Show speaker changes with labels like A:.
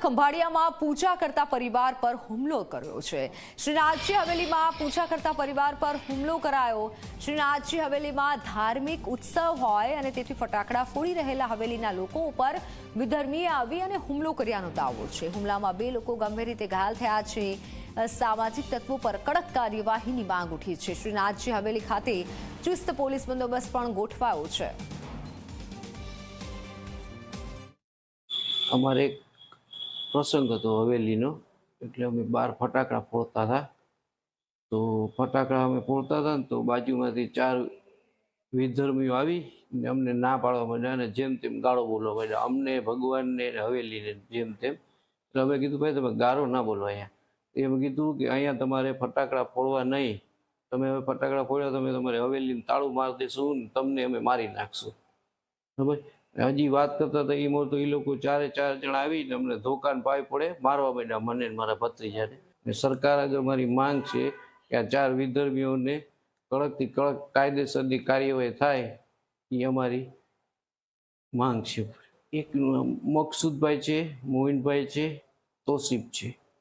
A: ખંભાળિયામાં પૂજા કરતા પરિવાર પર હુમલો કર્યો છે। શ્રીનાથજી હવેલીમાં પૂજા કરતા પરિવાર પર હુમલો કરાયો। શ્રીનાથજી હવેલીમાં ધાર્મિક ઉત્સવ હોય અને તેથી ફટાકડા ફોડી રહેલા હવેલીના લોકો ઉપર વિધર્મીએ આવી અને હુમલો કર્યાનો દાવો છે। હુમલામાં 2 લોકો ગંભીર રીતે ઘાયલ થયા છે। સામાજિક તત્વો પર કડક કાર્યવાહીની માંગ ઉઠી છે। શ્રીનાથજી હવેલી ખાતે ચુસ્ત પોલીસ બંદોબસ્ત પણ ગોઠવાયો છે।
B: અમારે એક પ્રસંગ હતો હવેલીનો, એટલે અમે બહાર ફટાકડા ફોડતા હતા। તો ફટાકડા અમે ફોડતા હતા ને તો બાજુમાંથી 4 વિધર્મીઓ આવી ને અમને ના પાડવા માંડ્યા અને જેમ તેમ ગાળો બોલવા માંડ્યા, અમને, ભગવાનને ને હવેલીને જેમ તેમ। એટલે અમે કીધું ભાઈ તમે ગાળો ના બોલો અહીંયા। એમ કીધું કે અહીંયા તમારે ફટાકડા ફોડવા નહીં, તમે હવે ફટાકડા ફોડ્યા તમે તમારી હવેલીને તાળું મારી દઈશું ને તમને અમે મારી નાખશું, બરાબર। હજી વાત કરતા હતા એમાં તો એ લોકો 4 જણા આવીને અમને ધોકાને પાય પડે મારવા માંડ્યા, મને ને મારા ભત્રીજાને। સરકાર જ અમારી માંગ છે કે આ 4 વિધર્મીઓને કડકથી કડક કાયદેસરની કાર્યવાહી થાય, એ અમારી માંગ છે। એકનું નામ મકસૂદભાઈ છે, મોહિનભાઈ છે, તોસીફ છે।